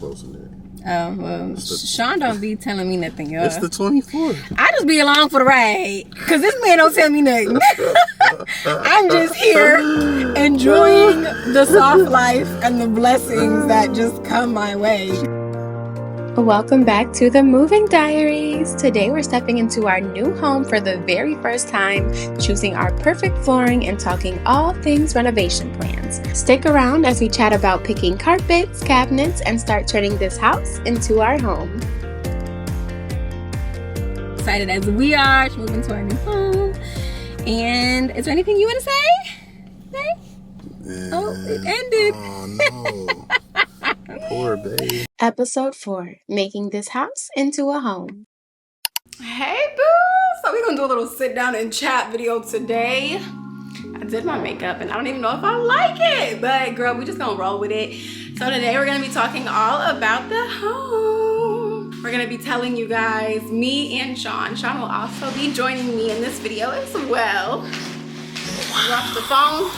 Closing it. Oh, well, Sean don't be telling me nothing, y'all. It's the 24th. I just be along for the ride, because this man don't tell me nothing. I'm just here enjoying the soft life and the blessings that just come my way. Welcome back to the Moving Diaries. Today we're stepping into our new home for the very first time, choosing our perfect flooring and talking all things renovation plans. Stick around as we chat about picking carpets, cabinets, and start turning this house into our home. Excited as we are to move into our new home. And is there anything you want to say? Yeah. Oh, it ended. Oh, no. Poor babe. Episode 4, Making This House into a Home. Hey, boo! So we're going to do a little sit down and chat video today. I did my makeup and I don't even know if I like it. But girl, we just going to roll with it. So today we're going to be talking all about the home. We're going to be telling you guys, me and Sean. Sean will also be joining me in this video as well. We're off the phone.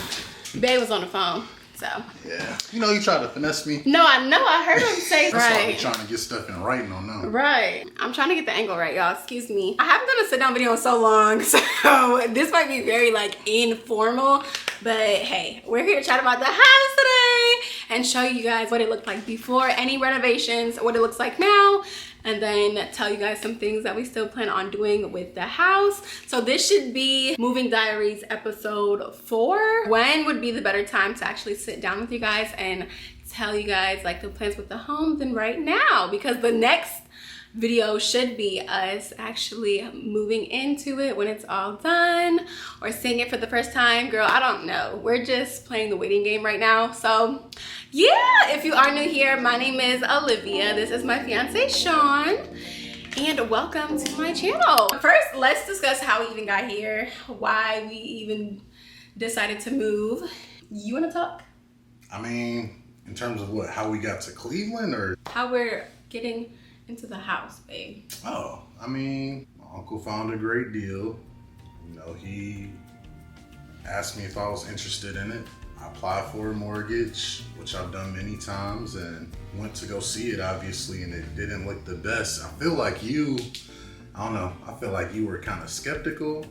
Babe was on the phone. So. Yeah. You know, you tried to finesse me. No, I know. I heard him say That's why right. I'm trying to get stuff in writing on them. Right. I'm trying to get the angle right, y'all. Excuse me. I haven't done a sit down video in so long, so this might be very like informal, but hey, we're here to chat about the house today and show you guys what it looked like before any renovations, what it looks like now, and then tell you guys some things that we still plan on doing with the house. So this should be Moving Diaries episode 4. When would be the better time to actually sit down with you guys and tell you guys like the plans with the home than right now? Because the next video should be us actually moving into it when it's all done, or seeing it for the first time. Girl, I don't know. We're just playing the waiting game right now. So yeah, if you are new here, my name is Olivia. This is my fiance, Sean. And welcome to my channel. First, let's discuss how we even got here, why we even decided to move. You wanna talk? I mean, in terms of what, how we got to Cleveland, or? How we're getting into the house, babe. Oh, I mean, my uncle found a great deal. You know, he asked me if I was interested in it. I applied for a mortgage, which I've done many times, and went to go see it, obviously, and it didn't look the best. I feel like you, I don't know, I feel like you were kind of skeptical,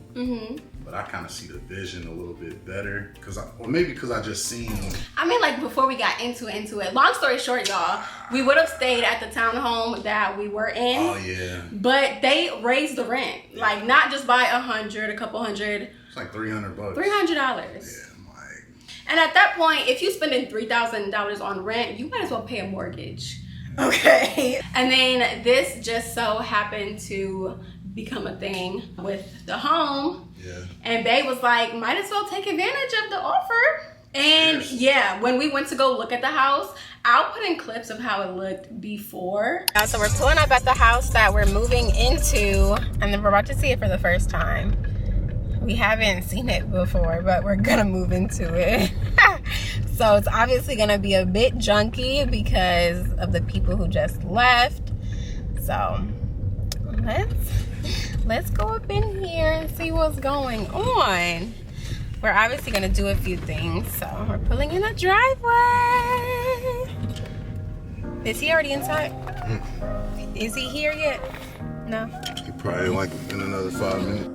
but I kind of see the vision a little bit better, or maybe because I just seen. I mean, like, before we got into it, long story short, y'all, we would have stayed at the townhome that we were in. Oh, yeah. But they raised the rent, like, not just by a couple hundred. It's like $300. $300. Yeah. And at that point, if you're spending $3,000 on rent, you might as well pay a mortgage. Okay. And then this just so happened to become a thing with the home. Yeah. And Babe was like, might as well take advantage of the offer. And yeah, when we went to go look at the house, I'll put in clips of how it looked before. So we're pulling up at the house that we're moving into, and then we're about to see it for the first time. We haven't seen it before, but we're gonna move into it. So it's obviously gonna be a bit junky because of the people who just left. So let's go up in here and see what's going on. We're obviously gonna do a few things. So we're pulling in a driveway. Is he already inside? Is he here yet? No. he probably like in another 5 minutes.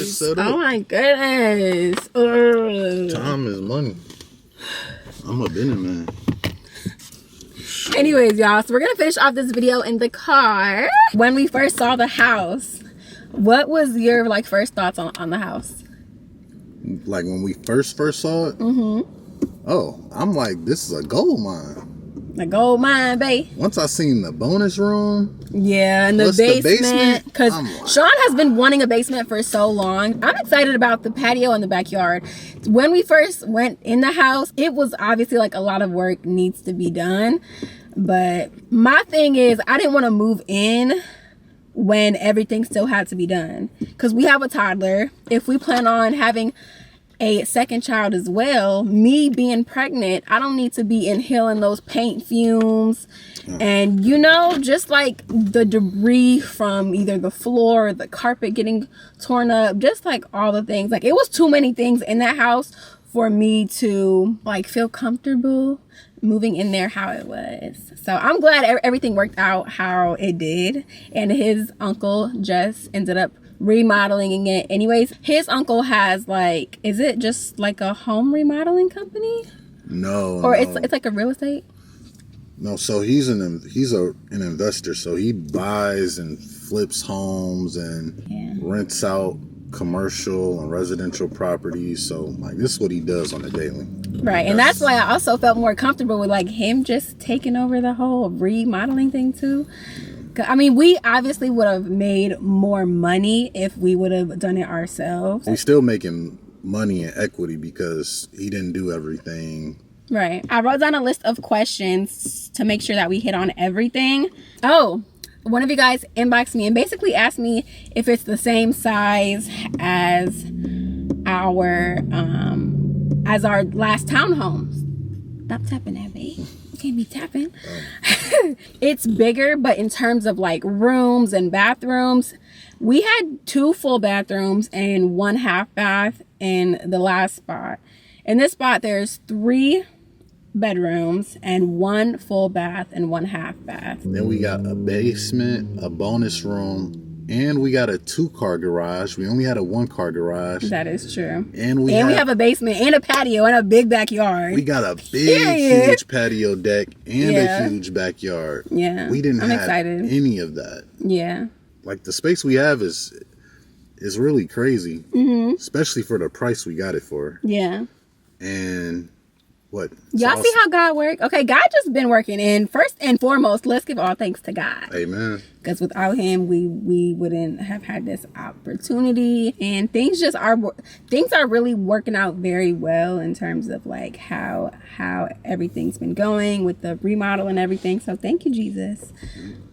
Set up. Oh my goodness. Time is money. I'm a Bennett man. Anyways, y'all, so we're gonna finish off this video in the car. When we first saw the house, what was your like first thoughts on the house? Like when we first saw it? Oh, I'm like, this is a gold mine. A gold mine, babe. Once I seen the bonus room. Yeah, and the basement. Because Sean has been wanting a basement for so long. I'm excited about the patio in the backyard. When we first went in the house, it was obviously like a lot of work needs to be done. But my thing is, I didn't want to move in when everything still had to be done. Because we have a toddler. If we plan on having a second child as well, me being pregnant, I don't need to be inhaling those paint fumes and, you know, just like the debris from either the floor or the carpet getting torn up, just like all the things. Like, it was too many things in that house for me to like feel comfortable moving in there how it was. So I'm glad everything worked out how it did, and his uncle just ended up remodeling it. Anyways, his uncle has like, is it just like a home remodeling company? No, or it's like a real estate? No, so he's an investor. So he buys and flips homes and rents out commercial and residential properties. So like, this is what he does on a daily. Right, and that's why I also felt more comfortable with like him just taking over the whole remodeling thing too. I mean, we obviously would have made more money if we would have done it ourselves. We're still making money in equity because he didn't do everything. Right. I wrote down a list of questions to make sure that we hit on everything. Oh, one of you guys inboxed me and basically asked me if it's the same size as our last townhomes. Stop tapping that, babe. Can't be tapping. It's bigger, but in terms of like rooms and bathrooms, we had 2 full bathrooms and 1 half bath in the last spot. In this spot, there's 3 bedrooms and 1 full bath and 1 half bath. Then we got a basement, a bonus room, and we got a 2-car garage. We only had a 1-car garage. That is true. And we have a basement and a patio and a big backyard. We got a big, huge patio deck and a huge backyard. Yeah. We didn't have excited. Any of that. Yeah. Like, the space we have is really crazy. Especially for the price we got it for. Yeah. And what? Y'all see how God works? Okay, God just been working. And first and foremost, let's give all thanks to God. Amen. Because without him, we wouldn't have had this opportunity. And things are really working out very well in terms of like how everything's been going with the remodel and everything. So thank you, Jesus,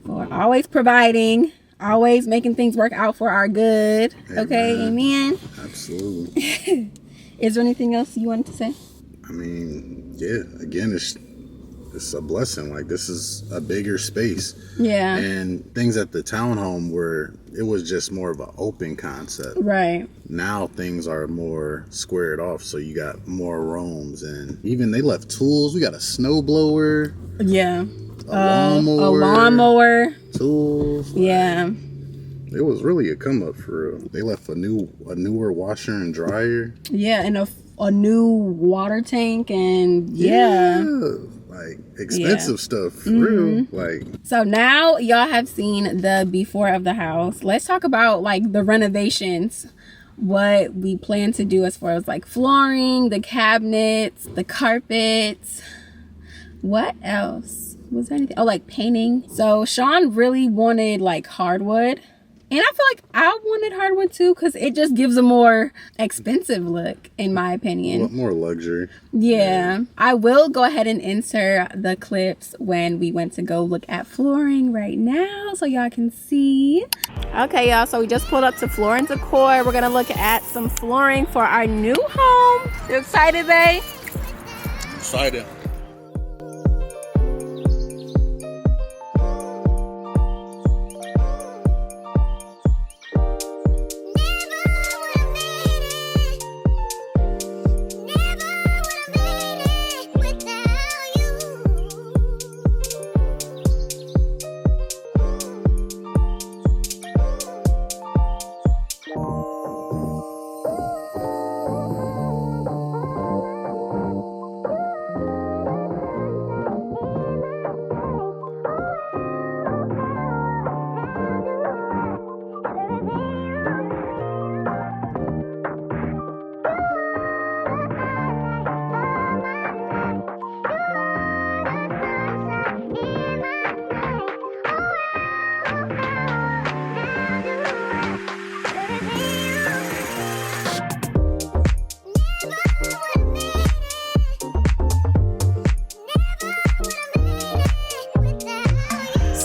for always providing, always making things work out for our good. Amen. Okay, amen. Absolutely. Is there anything else you wanted to say? I mean, yeah, again, it's a blessing. Like, this is a bigger space. Yeah. And things at the townhome where it was just more of an open concept. Right. Now things are more squared off, so you got more rooms, and even they left tools. We got a snow blower. Yeah. A lawnmower. Tools. Yeah. It was really a come up for real. They left a newer washer and dryer. Yeah, and a new water tank, and like expensive stuff for real. Like, so now y'all have seen the before of the house. Let's talk about like the renovations. What we plan to do as far as like flooring, the cabinets, the carpets. What else? Was there anything? Oh, like painting. So Sean really wanted like hardwood. And I feel like I wanted hardwood too, because it just gives a more expensive look, in my opinion. More luxury. Yeah. I will go ahead and insert the clips when we went to go look at flooring right now, so y'all can see. Okay, y'all, so we just pulled up to Floor and Decor. We're going to look at some flooring for our new home. You excited, babe? Excited.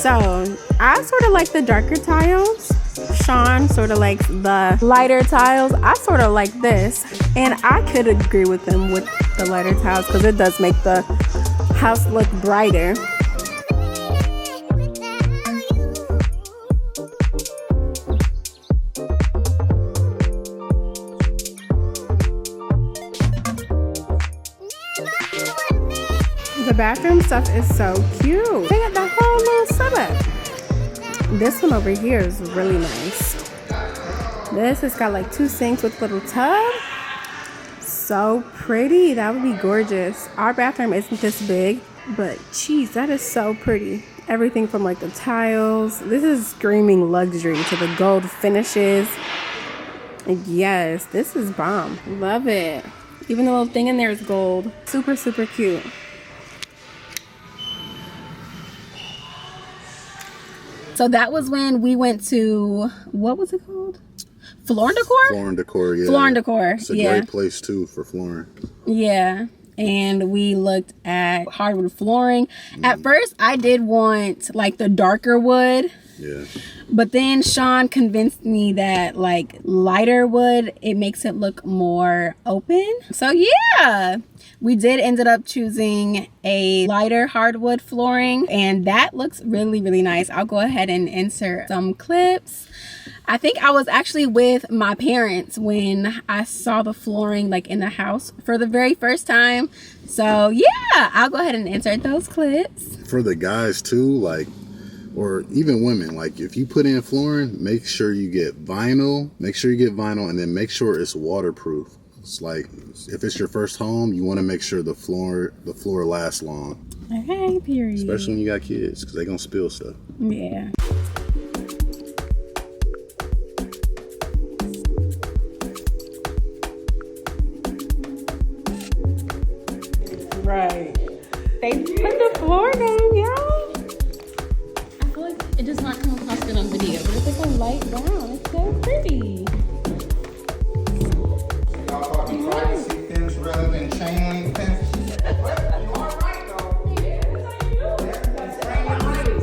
So I sort of like the darker tiles. Sean sort of likes the lighter tiles. I sort of like this, and I could agree with him with the lighter tiles because it does make the house look brighter. The bathroom stuff is so cute. They got the whole little setup. This one over here is really nice. This has got like 2 sinks with little tub. So pretty. That would be gorgeous. Our bathroom isn't this big, but geez, that is so pretty. Everything from like the tiles. This is screaming luxury to the gold finishes. Yes, this is bomb. Love it. Even the little thing in there is gold. Super, super cute. So that was when we went to, what was it called? Floor and Decor? Floor and Decor, yeah. Floor and Decor, it's a great place too for flooring. Yeah. And we looked at hardwood flooring. At first, I did want like the darker wood. Yeah. But then Sean convinced me that like lighter wood, it makes it look more open. So yeah, we did ended up choosing a lighter hardwood flooring, and that looks really, really nice. I'll go ahead and insert some clips. I think I was actually with my parents when I saw the flooring like in the house for the very first time. So yeah, I'll go ahead and insert those clips. For the guys too, like, or even women, like if you put in flooring, make sure you get vinyl. Make sure you get vinyl, and then make sure it's waterproof. It's like if it's your first home, you want to make sure the floor lasts long. Okay, period. Especially when you got kids, because they're gonna spill stuff. Yeah. Right. They put the floor down, y'all. I feel like it does not come across good on video, but it's like a light brown. It's so pretty. Y'all thought you tried to see pins rather than chain link pins? You are right, though. Yeah, that's how you do it.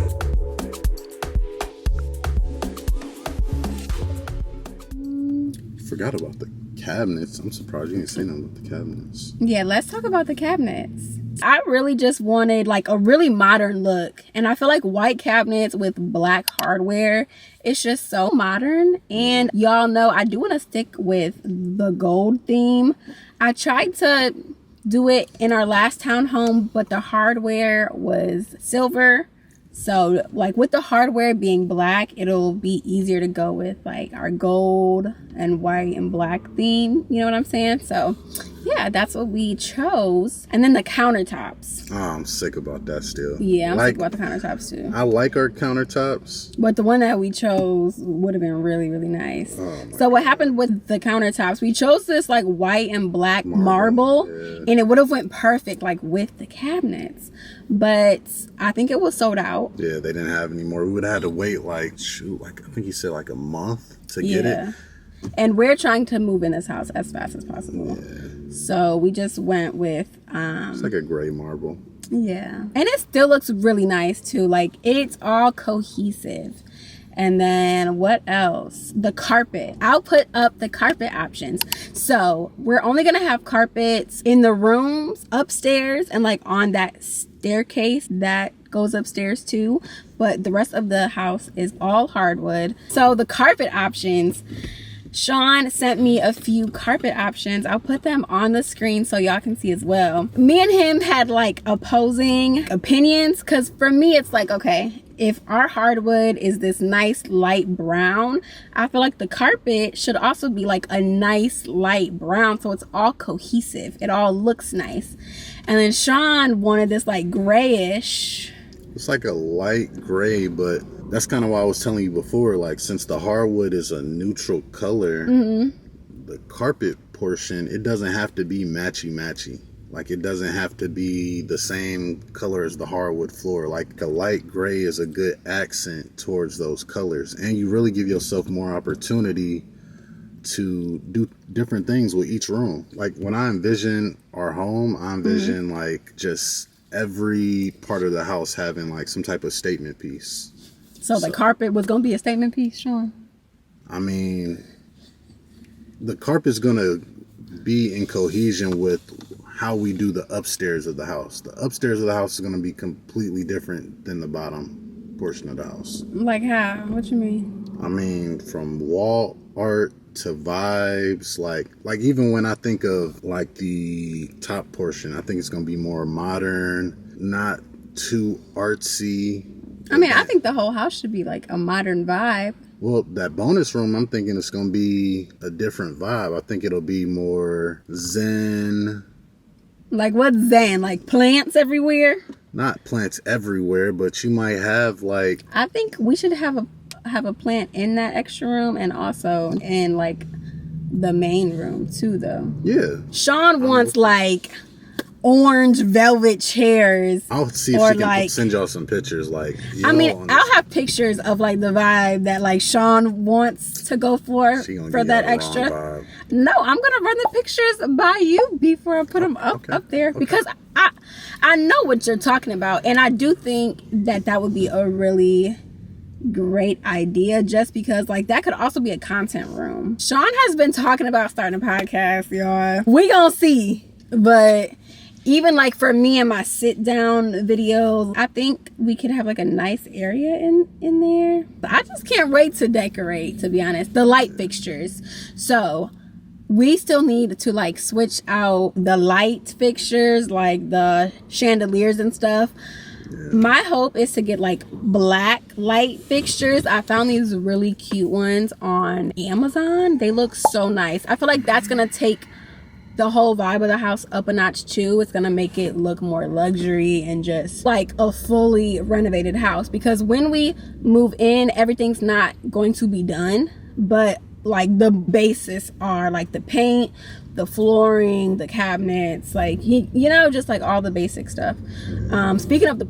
That's Forgot about the cabinets. I'm surprised you didn't say nothing about the cabinets. Yeah, let's talk about the cabinets. I really just wanted like a really modern look, and I feel like white cabinets with black hardware, it's just so modern. And y'all know I do want to stick with the gold theme. I tried to do it in our last townhome, but the hardware was silver. So like with the hardware being black, it'll be easier to go with like our gold and white and black theme. You know what I'm saying? So yeah, that's what we chose. And then the countertops. Oh, I'm sick about that still. Yeah, I'm sick about the countertops too. I like our countertops. But the one that we chose would have been really, really nice. Oh, so what happened with the countertops, we chose this like white and black marble, yeah. and it would have went perfect like with the cabinets. But I think it was sold out. Yeah, they didn't have any more. We would have had to wait like I think he said like a month to get it. And we're trying to move in this house as fast as possible. Yeah. So we just went with it's like a gray marble. Yeah. And it still looks really nice too. Like it's all cohesive. And then what else? The carpet. I'll put up the carpet options. So we're only going to have carpets in the rooms, upstairs, and like on that staircase that goes upstairs too. But the rest of the house is all hardwood. So the carpet options, Sean sent me a few carpet options. I'll put them on the screen so y'all can see as well. Me and him had like opposing opinions, because for me it's like, okay, if our hardwood is this nice light brown, I feel like the carpet should also be like a nice light brown, so it's all cohesive. It all looks nice. And then Sean wanted this like grayish. It's like a light gray, but that's kind of why I was telling you before, like since the hardwood is a neutral color, the carpet portion, it doesn't have to be matchy. Like it doesn't have to be the same color as the hardwood floor. Like a light gray is a good accent towards those colors, and you really give yourself more opportunity to do different things with each room. Like when I envision our home, I envision like just every part of the house having like some type of statement piece. So the carpet was gonna be a statement piece, Sean? I mean, the carpet's gonna be in cohesion with how we do the upstairs of the house. The upstairs of the house is gonna be completely different than the bottom portion of the house. Like how? What you mean? I mean, from wall art to vibes, like even when I think of like the top portion, I think it's gonna be more modern, not too artsy. I mean, I think the whole house should be like a modern vibe. Well, that bonus room, I'm thinking it's gonna be a different vibe. I think it'll be more zen. Like what's zen? Like plants everywhere? Not plants everywhere, but you might have like. I think we should have a plant in that extra room and also in like the main room too, though. Yeah. Sean wants like orange velvet chairs. I'll see if she can send y'all some pictures. Like, I mean, I'll have pictures of like the vibe that like Sean wants to go for that extra. No, I'm gonna run the pictures by you before I put them up there because I know what you're talking about, and I do think that would be a really great idea, just because like that could also be a content room. Sean has been talking about starting a podcast, y'all. We gonna see, but even like for me and my sit down videos, I think we could have like a nice area in there. I just can't wait to decorate, to be honest. The light fixtures. So we still need to like switch out the light fixtures, like the chandeliers and stuff. My hope is to get like black light fixtures. I found these really cute ones on Amazon. They look so nice. I feel like that's gonna take the whole vibe of the house up a notch too. It's gonna make it look more luxury and just like a fully renovated house, because when we move in, everything's not going to be done, but like the basis are like the paint, the flooring, the cabinets, like you know, just like all the basic stuff. Speaking of the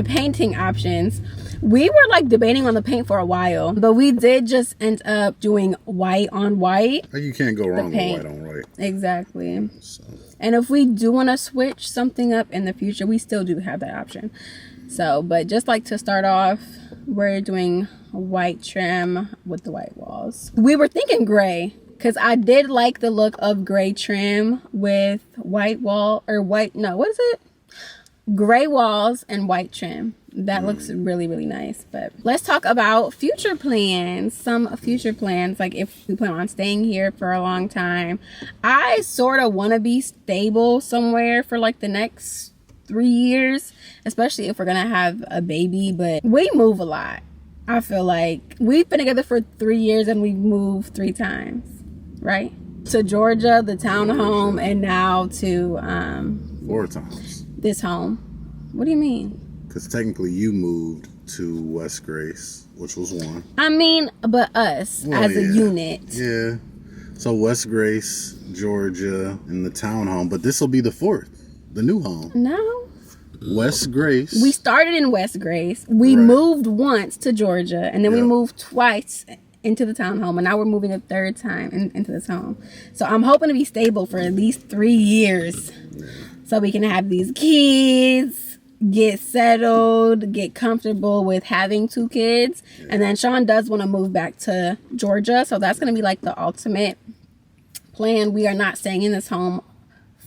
painting options, we were like debating on the paint for a while, but we did just end up doing white on white. You can't go wrong with white on white. Exactly. So. And if we do want to switch something up in the future, we still do have that option. So, but just like to start off, we're doing white trim with the white walls. We were thinking gray, because I did like the look of gray trim with white wall, or white, no, what is it? Gray walls and white trim. That looks really, really nice. But let's talk about future plans. Some future plans, like if we plan on staying here for a long time. I sort of want to be stable somewhere for like the next 3 years, especially if we're gonna have a baby. But we move a lot. I feel like we've been together for 3 years and we've moved 3 times, right? To Georgia, the townhome, and now to 4 times. This home. What do you mean? Because technically you moved to West Grace, which was 1. I mean, but us as a unit. Yeah. So West Grace, Georgia, and the townhome. But this will be the 4th, the new home. No. West Grace. We started in West Grace. We moved once to Georgia, and then we moved twice into the townhome, and now we're moving a 3rd time into this home. So I'm hoping to be stable for at least 3 years, so we can have these kids, get settled, get comfortable with having 2 kids. And then Sean does want to move back to Georgia, so that's going to be like the ultimate plan. We are not staying in this home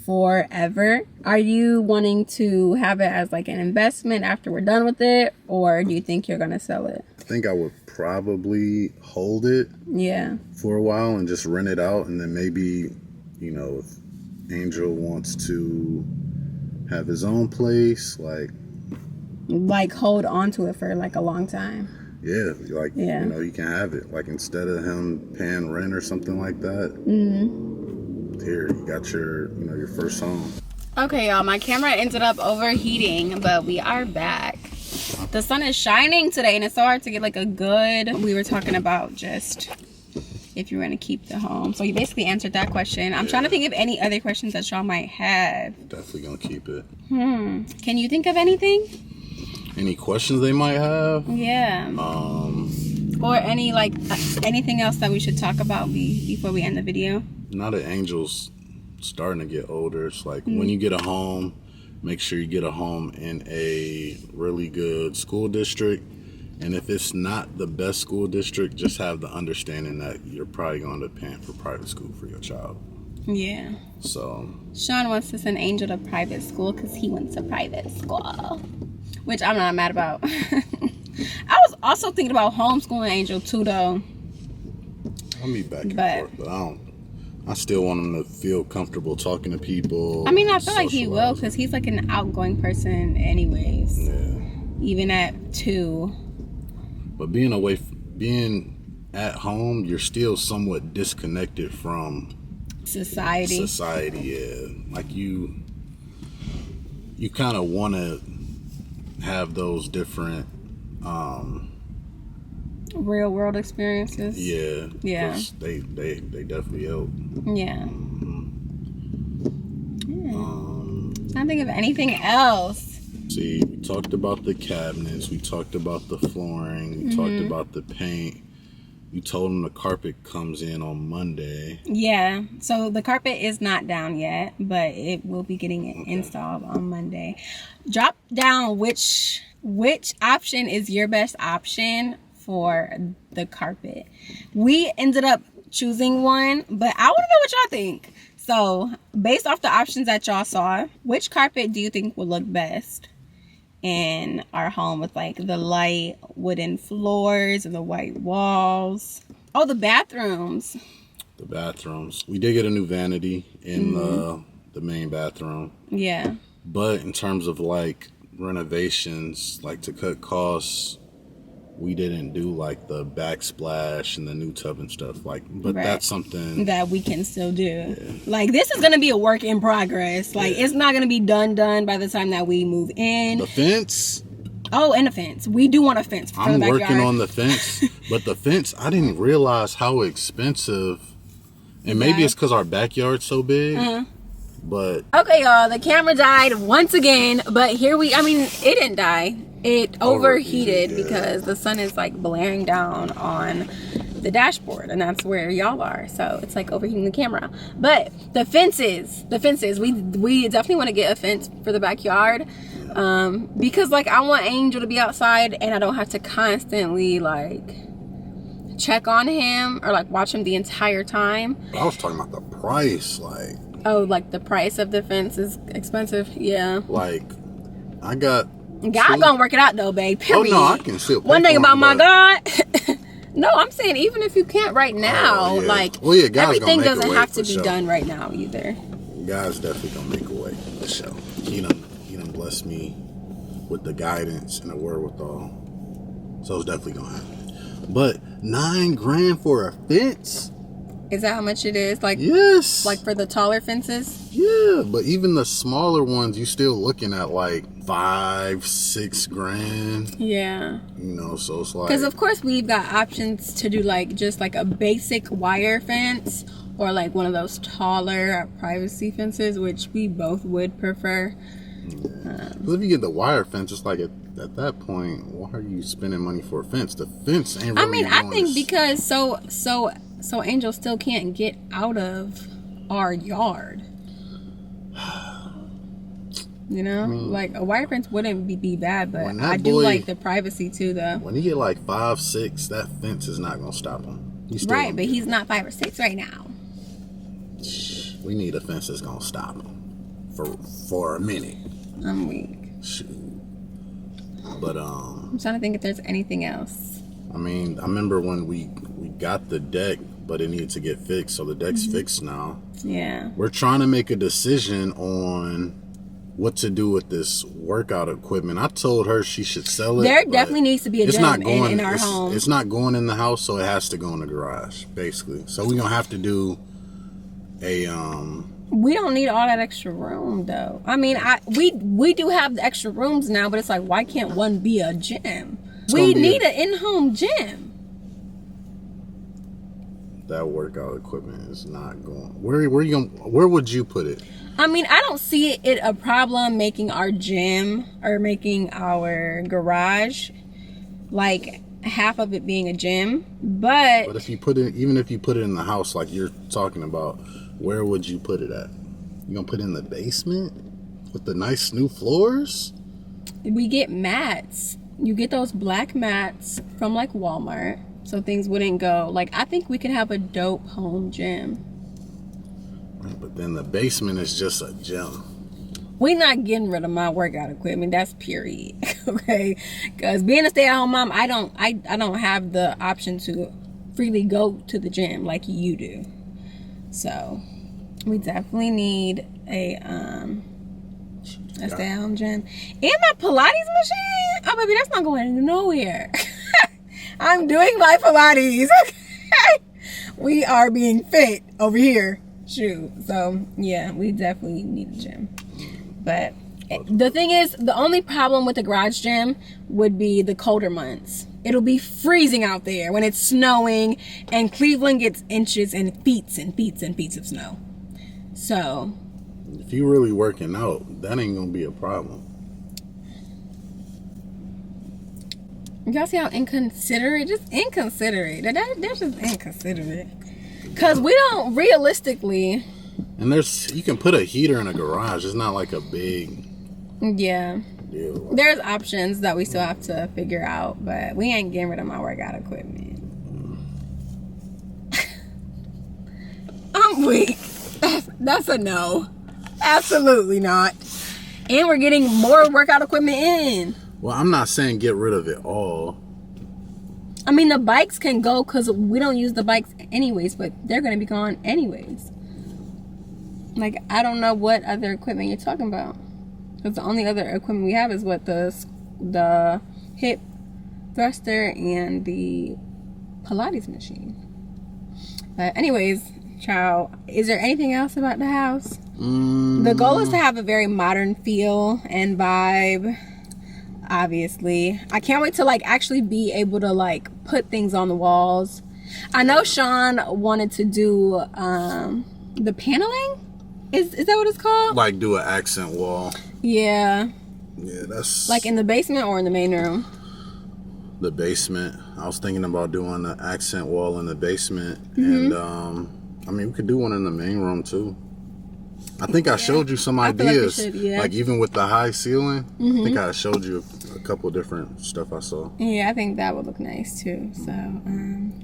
forever. Are you wanting to have it as like an investment after we're done with it, or do you think you're going to sell it? I think I would probably hold it for a while and just rent it out, and then maybe, you know, if Angel wants to have his own place, like hold on to it for like a long time. You know, you can have it, like, instead of him paying rent or something like that. Here, you got your, you know, your first home. Okay, y'all, my camera ended up overheating, but we are back. The sun is shining today, and it's so hard to get like a good. We were talking about just if you were going to keep the home. So you basically answered that question. I'm trying to think of any other questions that y'all might have. Definitely going to keep it. Can you think of anything? Any questions they might have? Yeah. Or any like anything else that we should talk about before we end the video? Now that Angel's starting to get older, it's like when you get a home, make sure you get a home in a really good school district And if it's not the best school district, just have the understanding that you're probably going to pay for private school for your child. Yeah. So Sean wants to send Angel to private school because he went to private school, which I'm not mad about. I was also thinking about homeschooling Angel too, though. I'll be back and forth, but I still want him to feel comfortable talking to people. I mean, I feel like he will because he's like an outgoing person anyways. Yeah. Even at 2. But being at home, you're still somewhat disconnected from Society, yeah. Like you kind of want to have those different real world experiences. Yeah. Yeah. 'Cause they definitely help. Yeah. Can't think of anything else. See, we talked about the cabinets, we talked about the flooring, we talked about the paint. You told him the carpet comes in on Monday. Yeah, so the carpet is not down yet, but it will be getting installed on Monday. Drop down which option is your best option for the carpet. We ended up choosing one, but I want to know what y'all think. So, based off the options that y'all saw, which carpet do you think would look best in our home with like the light wooden floors and the white walls? Oh, the bathrooms. The bathrooms. We did get a new vanity in the main bathroom. Yeah. But in terms of like renovations, like to cut costs, we didn't do like the backsplash and the new tub and stuff. Like, but that's something that we can still do. Yeah. Like, this is gonna be a work in progress. Like, it's not gonna be done by the time that we move in. The fence. Oh, and a fence. We do want a fence for the backyard. I'm working on the fence, but the fence, I didn't realize how expensive. And maybe it's because our backyard's so big. But okay, y'all, the camera died once again. But it didn't die. It overheated because the sun is like blaring down on the dashboard, and that's where y'all are. So it's like overheating the camera. But the fences, we definitely want to get a fence for the backyard, because like I want Angel to be outside, and I don't have to constantly like check on him or like watch him the entire time. I was talking about the price, like. Oh, like the price of the fence is expensive. Yeah. Like, I got. God gonna work it out though, babe. Period. Oh no, I can still. One thing about my God. No, I'm saying even if you can't right now, like everything doesn't have to be done right now either. God's definitely gonna make a way for sure. He done blessed me with the guidance and the wherewithal, so it's definitely gonna happen. But $9,000 for a fence. Is that how much it is? Like, yes. Like for the taller fences? Yeah, but even the smaller ones, you still looking at like $5-6 grand. Yeah. You know, so it's like, because of course we've got options to do like just like a basic wire fence or like one of those taller privacy fences, which we both would prefer. Yeah. If you get the wire fence, it's like at that point, why are you spending money for a fence? The fence ain't really. I think because so Angel still can't get out of our yard. You know, like a wire fence wouldn't be bad, but I do like the privacy too, though. When he get like 5'6", that fence is not gonna stop him. Right, but he's not 5 or 6 right now. We need a fence that's gonna stop him for a minute. I'm weak. Shoot. But I'm trying to think if there's anything else. I mean, I remember when we got the deck, but it needed to get fixed, so the deck's fixed now. Yeah. We're trying to make a decision on what to do with this workout equipment. I told her she should sell it. There definitely needs to be a gym in our home. It's not going in the house, so it has to go in the garage, basically. So we're gonna have to do a We don't need all that extra room though. I mean, we do have the extra rooms now, but it's like, why can't one be a gym? We need an in-home gym. That workout equipment is not going. Where would you put it? I mean, I don't see it a problem making our gym or making our garage like half of it being a gym, but if you put it, even if you put it in the house like you're talking about, where would you put it at? You gonna put it in the basement with the nice new floors? We get mats you get those black mats from like Walmart, so things wouldn't go. Like, I think we could have a dope home gym. But then the basement is just a gym. We're not getting rid of my workout equipment. That's period. Okay, because being a stay-at-home mom, I don't have the option to freely go to the gym like you do. So we definitely need a stay-at-home gym and my Pilates machine. Oh baby, that's not going nowhere. I'm doing my Pilates. Okay, we are being fit over here. Shoot. So yeah, we definitely need a gym. But the thing is, the only problem with the garage gym would be the colder months. It'll be freezing out there when it's snowing, and Cleveland gets inches and feet of snow. So if you really working out, that ain't gonna be a problem. Y'all see how inconsiderate? Just inconsiderate. That's just inconsiderate. Cause we don't realistically. And you can put a heater in a garage. It's not like a big deal. There's options that we still have to figure out, but we ain't getting rid of my workout equipment. I'm weak. That's a no. Absolutely not. And we're getting more workout equipment in. Well, I'm not saying get rid of it all. I mean, the bikes can go because we don't use the bikes anyways, but they're going to be gone anyways. Like, I don't know what other equipment you're talking about. Because the only other equipment we have is what the hip thruster and the Pilates machine. But anyways, child, is there anything else about the house? The goal is to have a very modern feel and vibe. Obviously, I can't wait to like actually be able to like put things on the walls. I know Sean wanted to do the paneling. Is that what it's called? Like do an accent wall. Yeah. Yeah, that's like in the basement or in the main room. The basement. I was thinking about doing the accent wall in the basement, and I mean we could do one in the main room too. I think I showed you some ideas, like even with the high ceiling. I think I showed you a couple different stuff I saw. Yeah, I think that would look nice too. So,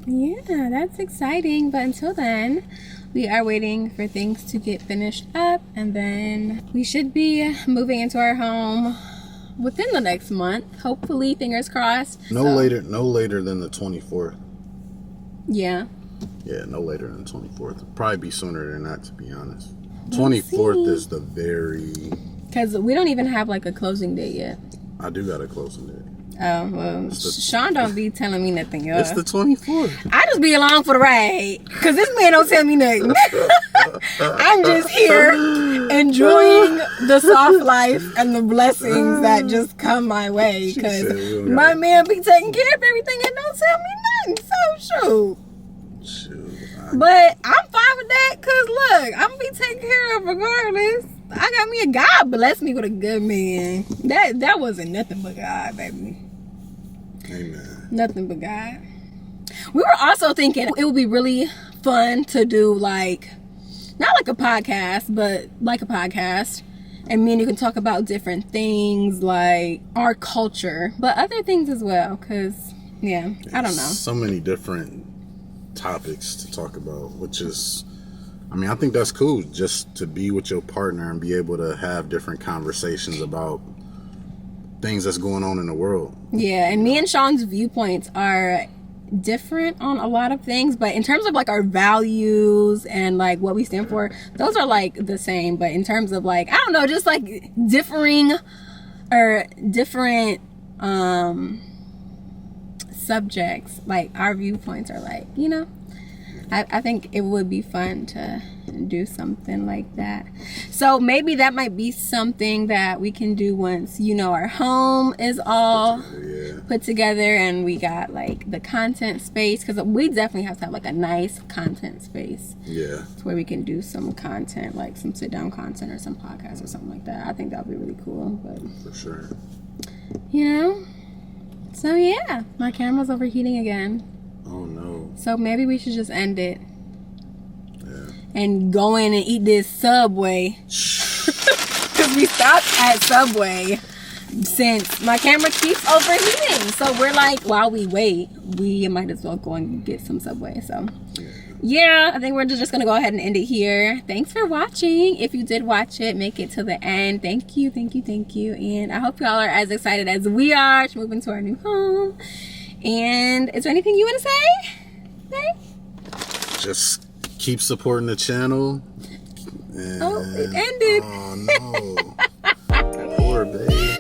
yeah, that's exciting. But until then, we are waiting for things to get finished up, and then we should be moving into our home within the next month. Hopefully, fingers crossed. No later than the 24th. Yeah. Yeah, no later than the 24th. Probably be sooner than that, to be honest. 24th is the very... Because we don't even have like a closing date yet. I do got a closing date. Oh, well, Sean don't be telling me nothing, y'all. It's the 24th. I just be along for the ride. Because this man don't tell me nothing. I'm just here enjoying the soft life and the blessings that just come my way. Because my man be taking care of everything and don't tell me nothing. So, shoot. But I'm fine with that, because look, I'm gonna be taken care of regardless. I got me God bless me with a good man. That wasn't nothing but God, baby. Amen. Nothing but God. We were also thinking it would be really fun to do like, not like a podcast, but like a podcast. And me and you can talk about different things like our culture, but other things as well, because, yeah, I don't know. So many different topics to talk about, which is, I mean, I think that's cool, just to be with your partner and be able to have different conversations about things that's going on in the world. Yeah, and me and Sean's viewpoints are different on a lot of things, but in terms of like our values and like what we stand for, those are like the same. But in terms of like, I don't know, just like different subjects, like our viewpoints are like, you know, I think it would be fun to do something like that. So maybe that might be something that we can do once, you know, our home is all put together and we got like the content space, because we definitely have to have like a nice content space. Yeah. Where we can do some content, like some sit down content or some podcasts or something like that. I think that would be really cool. But for sure. You know? So yeah, my camera's overheating again. Oh no. So maybe we should just end it. Yeah. And go in and eat this Subway. Because we stopped at Subway since my camera keeps overheating. So we're like, while we wait, we might as well go and get some Subway. So yeah, I think we're just gonna go ahead and end it here. Thanks for watching. If you did watch it, make it to the end. Thank you. And I hope y'all are as excited as we are to move into our new home. And is there anything you want to say? Just keep supporting the channel. And, oh, it ended. Oh no. Poor baby.